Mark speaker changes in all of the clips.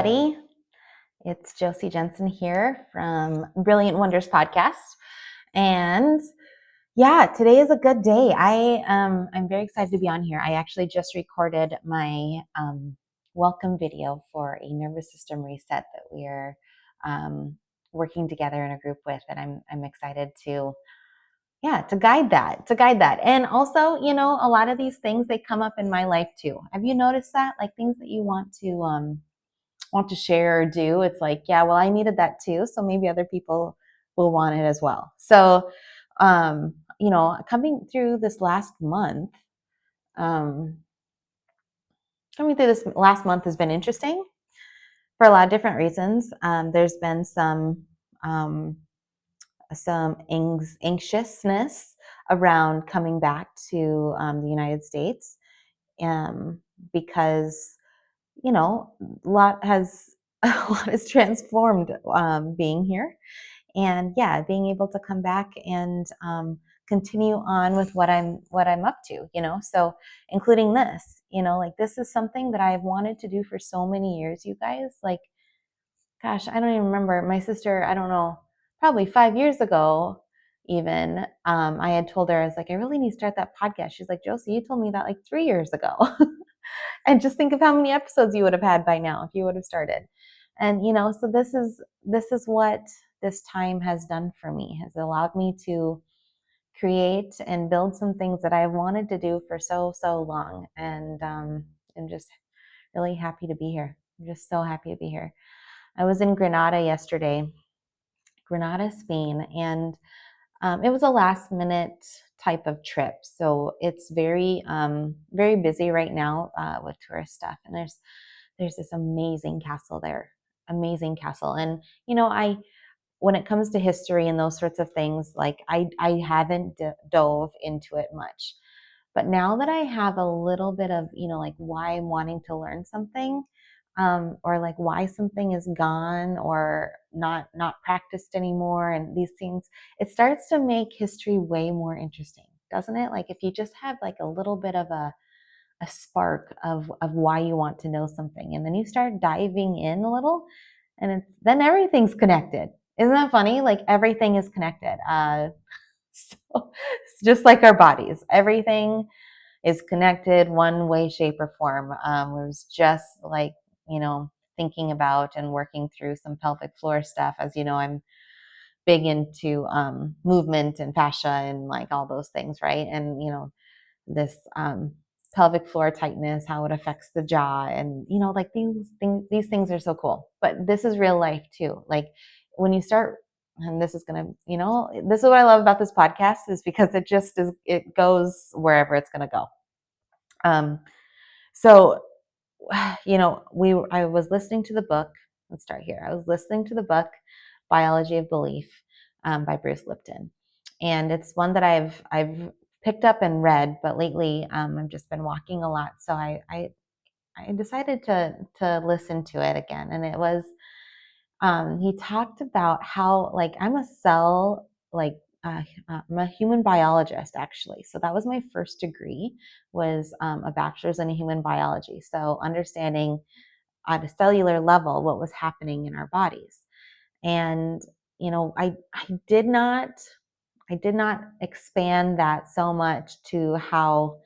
Speaker 1: everybody. It's Josie Jensen here from Brilliant Wonders Podcast. And yeah, today is a good day. I'm very excited to be on here. I actually just recorded my welcome video for a nervous system reset that we're working together in a group with, and I'm excited to guide that. And also, a lot of these things, they come up in my life too. Have you noticed that? Like things that you want to share or do, it's like, yeah, well, I needed that too, so maybe other people will want it as well. So coming through this last month has been interesting for a lot of different reasons. There's been some anxiousness around coming back to the United States, because a lot has transformed being here, and being able to come back and continue on with what I'm up to. So including this, like this is something that I've wanted to do for so many years, you guys. Like, gosh, I don't even remember. My sister, I don't know, probably 5 years ago, even, I had told her, I was like, I really need to start that podcast. She's like, Josie, you told me that like 3 years ago. And just think of how many episodes you would have had by now if you would have started. And, so this is what this time has done for me, has allowed me to create and build some things that I wanted to do for so long. And I'm just really happy to be here. I'm just so happy to be here. I was in Granada yesterday, Spain, and it was a last minute type of trip. So it's very busy right now with tourist stuff. And there's this amazing castle there, amazing castle. And, when it comes to history and those sorts of things, like I haven't dove into it much. But now that I have a little bit of, like why I'm wanting to learn something, or like why something is gone or not practiced anymore, and these things, it starts to make history way more interesting, doesn't it? Like if you just have like a little bit of a spark of why you want to know something, and then you start diving in a little, and then everything's connected. Isn't that funny? Like everything is connected. So it's just like our bodies, everything is connected one way, shape, or form. I was just like, thinking about and working through some pelvic floor stuff. As you know, I'm big into movement and fascia and like all those things, right? And this pelvic floor tightness, how it affects the jaw, and like these things are so cool. But this is real life too. Like when you start, and this is gonna, this is what I love about this podcast, is because it goes wherever it's gonna go. So I was listening to the book. Let's start here. I was listening to the book Biology of Belief by Bruce Lipton, and it's one that I've picked up and read, but lately I've just been walking a lot, so I decided to listen to it again. And it was he talked about how, like, I'm a cell, like I'm a human biologist, actually. So that was my first degree, was a bachelor's in human biology. So understanding at a cellular level what was happening in our bodies. And I did not expand that so much to how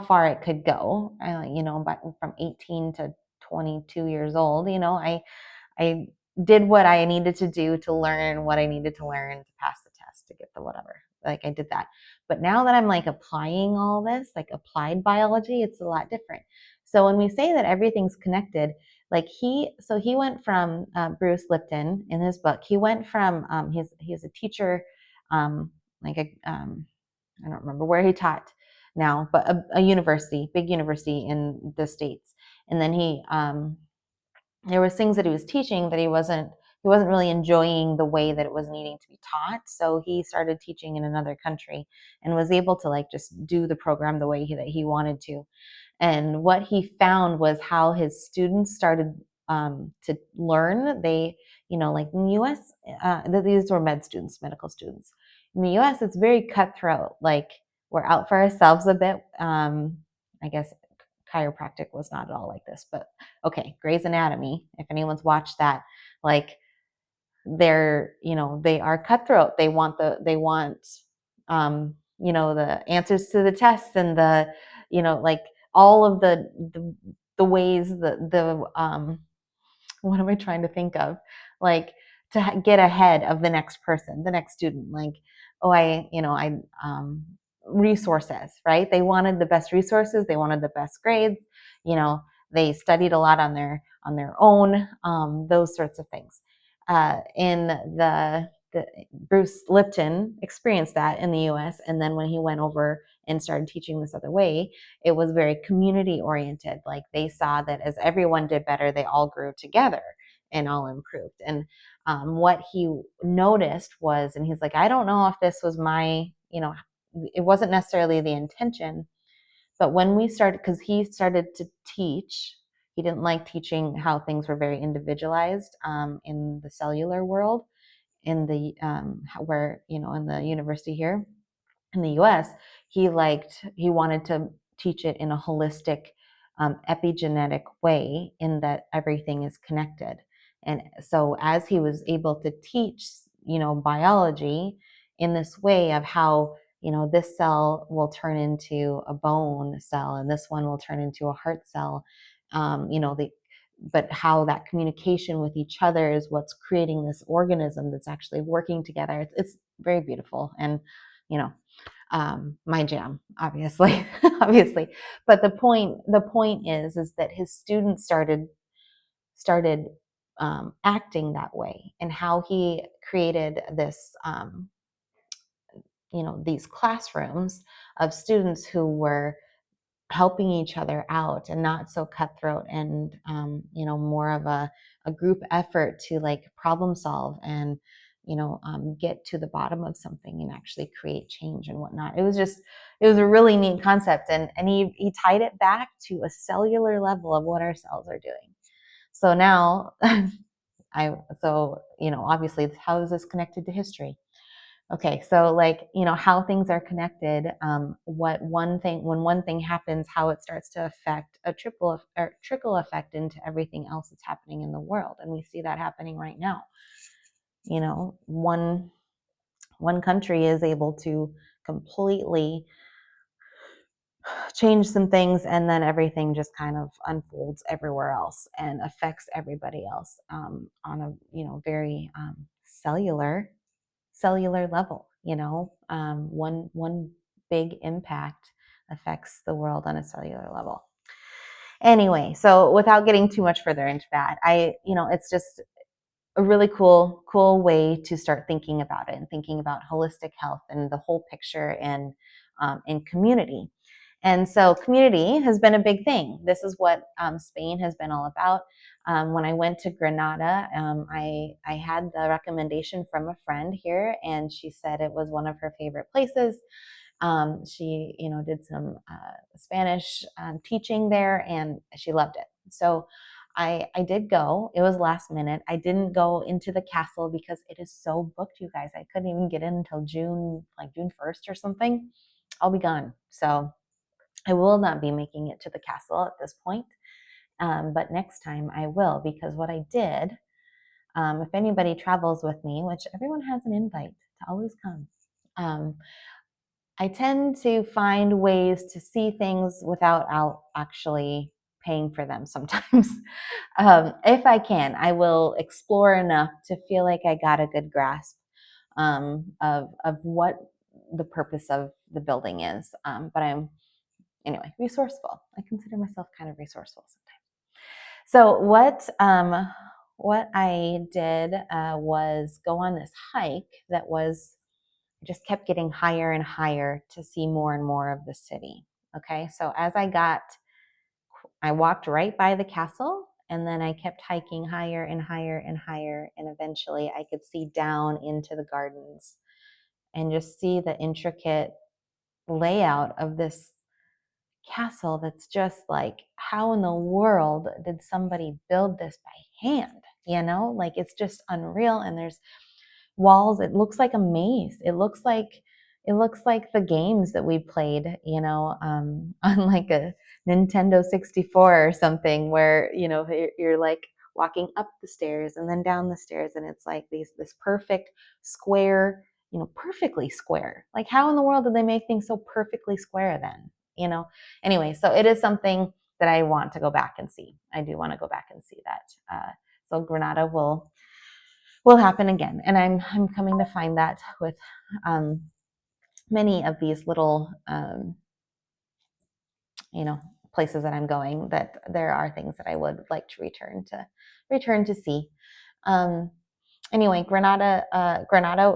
Speaker 1: far it could go. But from 18 to 22 years old, I did what I needed to do to learn what I needed to learn to pass the test, to get the whatever. Like I did that. But now that I'm like applying all this, like applied biology, it's a lot different. So when we say that everything's connected, like he went from Bruce Lipton, in his book, he went from he's a teacher, I don't remember where he taught now, but a university, big university in the States. And then he there was things that he was teaching that he wasn't really enjoying the way that it was needing to be taught. So he started teaching in another country and was able to like just do the program the way that he wanted to. And what he found was how his students started to learn. They, like in the US, these were medical students. In the US, it's very cutthroat. Like we're out for ourselves a bit, I guess, chiropractic was not at all like this. But okay, Grey's Anatomy, if anyone's watched that, like they're, they are cutthroat. They want the answers to the tests, and like all of the ways, what am I trying to think of? Like to get ahead of the next person, the next student. Like, oh, resources, right? They wanted the best resources. They wanted the best grades. They studied a lot on their own. Those sorts of things. In the Bruce Lipton experienced that in the U.S. And then when he went over and started teaching this other way, it was very community oriented. Like they saw that as everyone did better, they all grew together and all improved. And what he noticed was, and he's like, I don't know if this was it wasn't necessarily the intention, but when we started, because he started to teach, he didn't like teaching how things were very individualized in the cellular world, in the where in the university here in the US. He wanted to teach it in a holistic, epigenetic way, in that everything is connected. And so as he was able to teach biology in this way of how this cell will turn into a bone cell, and this one will turn into a heart cell, but how that communication with each other is what's creating this organism that's actually working together. It's very beautiful, and my jam, obviously. Obviously. But the point is that his students started acting that way, and how he created this these classrooms of students who were helping each other out, and not so cutthroat, and more of a group effort to like problem solve, and get to the bottom of something and actually create change and whatnot. It was a really neat concept, and he tied it back to a cellular level of what our cells are doing. So now obviously, how is this connected to history? Okay, so how things are connected, when one thing happens, how it starts to affect a trickle effect into everything else that's happening in the world. And we see that happening right now. One country is able to completely change some things, and then everything just kind of unfolds everywhere else and affects everybody else, on a very cellular level. One big impact affects the world on a cellular level. Anyway, so without getting too much further into that, it's just a really cool way to start thinking about it, and thinking about holistic health and the whole picture, and in community. And so community has been a big thing. This is what Spain has been all about. When I went to Granada, I had the recommendation from a friend here, and she said it was one of her favorite places. She, did some Spanish teaching there, and she loved it. So I did go. It was last minute. I didn't go into the castle because it is so booked, you guys. I couldn't even get in until June 1st or something. I'll be gone. So I will not be making it to the castle at this point. But next time I will, because what I did, if anybody travels with me, which everyone has an invite to always come, I tend to find ways to see things without actually paying for them sometimes. If I can, I will explore enough to feel like I got a good grasp of what the purpose of the building is. But I'm, anyway, resourceful. I consider myself kind of resourceful sometimes. So what I did was go on this hike that was just kept getting higher and higher to see more and more of the city. Okay, so as I walked right by the castle, and then I kept hiking higher and higher and higher, and eventually I could see down into the gardens and just see the intricate layout of this castle that's just like, how in the world did somebody build this by hand? Like it's just unreal. And there's walls. It looks like a maze. It looks like it looks like the games that we played, on like a Nintendo 64 or something, where you're like walking up the stairs and then down the stairs, and it's like this perfect square, perfectly square. Like, how in the world did they make things so perfectly square then? Anyway, so it is something that I want to go back and see. I do want to go back and see that. So Granada will happen again, and I'm coming to find that with many of these little places that I'm going, that there are things that I would like to return to see. Anyway, Granada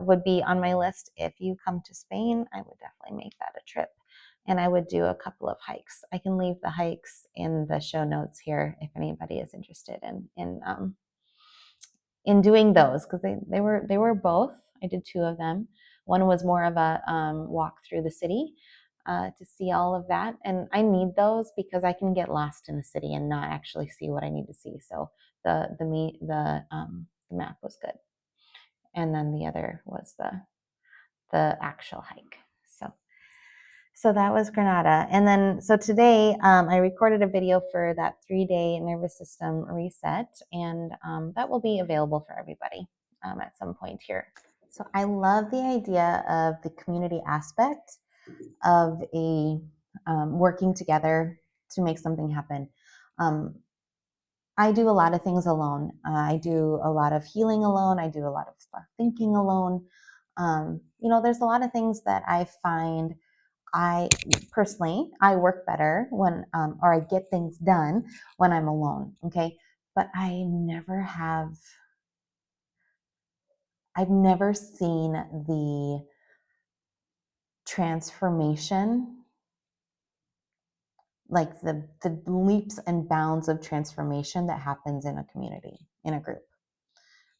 Speaker 1: would be on my list. If you come to Spain, I would definitely make that a trip, and I would do a couple of hikes. I can leave the hikes in the show notes here if anybody is interested in doing those, because they were both. I did two of them. One was more of a walk through the city to see all of that, and I need those because I can get lost in the city and not actually see what I need to see. So the map was good, and then the other was the actual hike. So that was Granada. And then, so today I recorded a video for that 3-day nervous system reset, and that will be available for everybody at some point here. So I love the idea of the community aspect of a working together to make something happen. I do a lot of things alone. I do a lot of healing alone. I do a lot of thinking alone. There's a lot of things that I find I work better when, or I get things done when I'm alone. Okay. But I've never seen the transformation, like the leaps and bounds of transformation that happens in a community, in a group.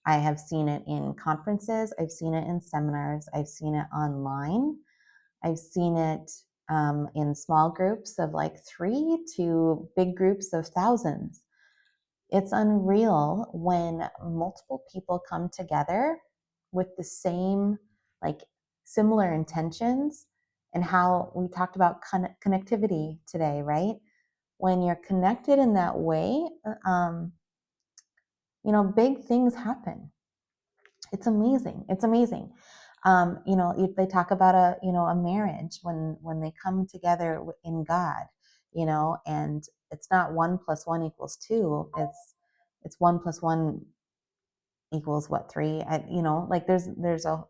Speaker 1: I have seen it in conferences. I've seen it in seminars. I've seen it online. I've seen it in small groups of like 3 to big groups of thousands. It's unreal when multiple people come together with the same, like, similar intentions, and how we talked about connectivity today, right? When you're connected in that way, big things happen. It's amazing. It's amazing. If they talk about a marriage, when they come together in God, and it's not 1 + 1 = 2. It's 1 + 1 equals what, 3. Like there's a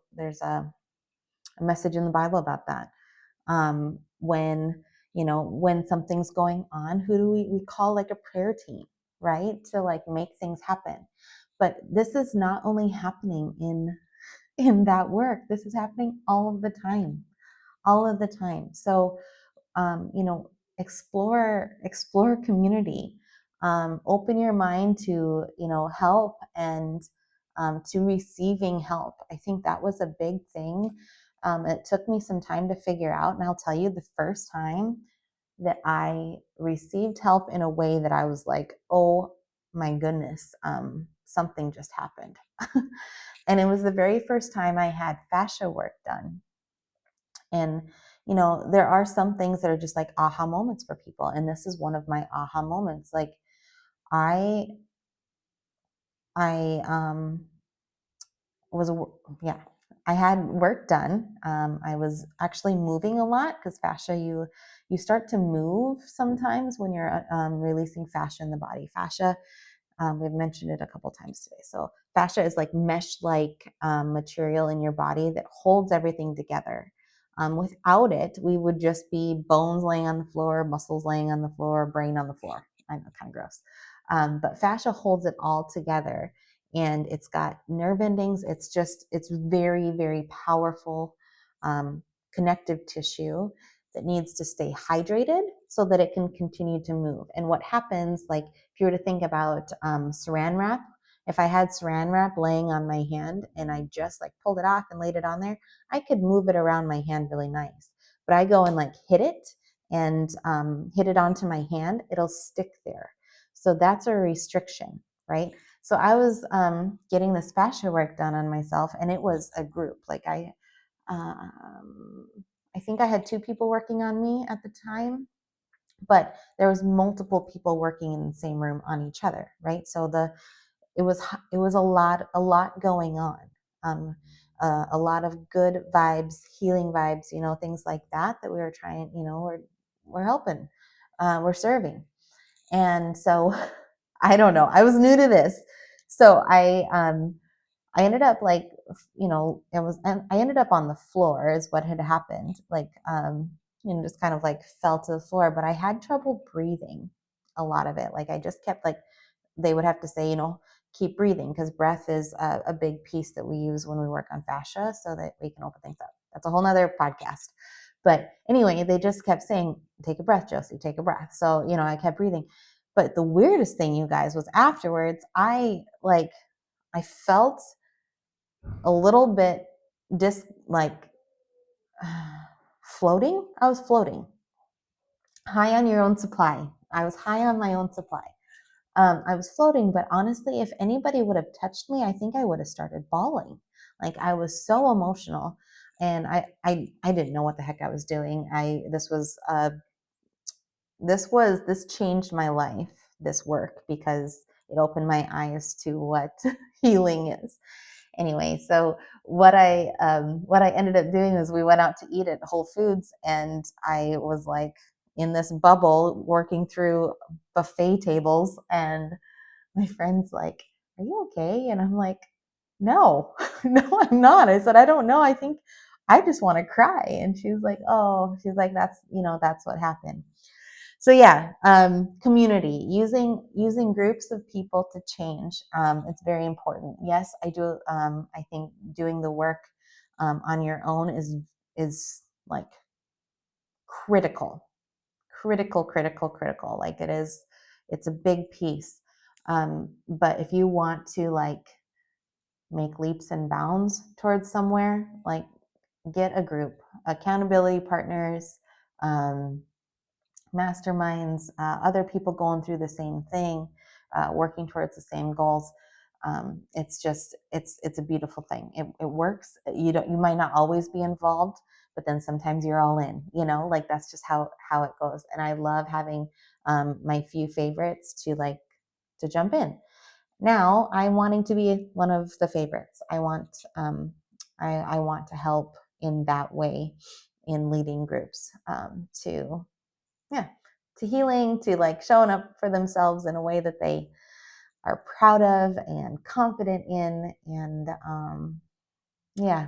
Speaker 1: message in the Bible about that. When something's going on, who do we call, like, a prayer team, right? To like make things happen. But this is not only happening in that work. This is happening all of the time, all of the time. So, explore community, open your mind to, help, and to receiving help. I think that was a big thing. It took me some time to figure out, and I'll tell you, the first time that I received help in a way that I was like, oh my goodness, something just happened. And it was the very first time I had fascia work done. And, there are some things that are just like aha moments for people. And this is one of my aha moments. Like, I, I, was, yeah, I had work done. I was actually moving a lot, because fascia, you start to move sometimes when you're releasing fascia in the body. Fascia, we've mentioned it a couple times today. So fascia is like mesh-like material in your body that holds everything together. Without it, we would just be bones laying on the floor, muscles laying on the floor, brain on the floor. I know, kind of gross. But fascia holds it all together, and it's got nerve endings. It's very, very powerful connective tissue that needs to stay hydrated so that it can continue to move. And what happens, like, if you were to think about saran wrap, if I had saran wrap laying on my hand and I just like pulled it off and laid it on there, I could move it around my hand really nice. But I go and like hit it and hit it onto my hand, it'll stick there. So that's a restriction, right? So I was getting this fascia work done on myself, and it was a group. Like, I think I had 2 people working on me at the time, but there was multiple people working in the same room on each other, right? So it was a lot going on. Um, a lot of good vibes, healing vibes, things like that we were trying, we're helping, we're serving. And so I don't know. I was new to this. So I ended up like, I ended up on the floor is what had happened. Like, just kind of like fell to the floor, but I had trouble breathing a lot of it. Like I just kept like, they would have to say, keep breathing, because breath is a big piece that we use when we work on fascia so that we can open things up. That's a whole nother podcast. But anyway, they just kept saying, take a breath, Josie, take a breath. So, I kept breathing. But the weirdest thing, you guys, was afterwards, I felt a little bit floating. I was floating high on your own supply. I was high on my own supply. I was floating, but honestly, if anybody would have touched me, I think I would have started bawling. Like I was so emotional, and I didn't know what the heck I was doing. This changed my life, this work, because it opened my eyes to what healing is. Anyway, so what I ended up doing is we went out to eat at Whole Foods, and I was like in this bubble working through buffet tables, and my friend's like, "Are you okay?" And I'm like, "No, no, I'm not." I said, "I don't know. I think I just want to cry." And she's like, "Oh," she's like, that's what happened." So yeah, community, using groups of people to change. It's very important. Yes, I do. I think doing the work on your own is like critical, critical. Like it's a big piece. But if you want to like make leaps and bounds towards somewhere, like get a group, accountability partners, masterminds, other people going through the same thing, working towards the same goals. It's a beautiful thing. It works. You might not always be involved, but then sometimes you're all in. Like that's just how it goes. And I love having my few favorites to jump in. Now I'm wanting to be one of the favorites. I want to help in that way, in leading groups, to yeah, to healing, to like showing up for themselves in a way that they are proud of and confident in. And yeah,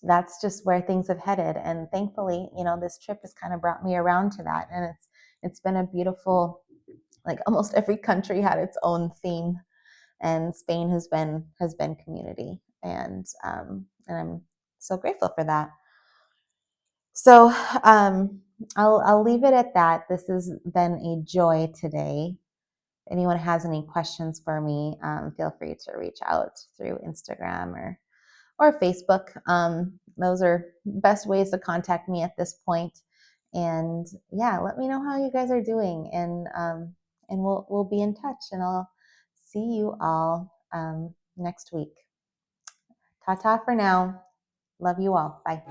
Speaker 1: that's just where things have headed. And thankfully, this trip has kind of brought me around to that. And it's been a beautiful, like almost every country had its own theme, and Spain has been community. And I'm so grateful for that. So I'll leave it at that. This has been a joy today. If anyone has any questions for me, feel free to reach out through Instagram or Facebook. Those are best ways to contact me at this point. And yeah, let me know how you guys are doing, and we'll be in touch. And I'll see you all next week. Ta-ta for now. Love you all. Bye.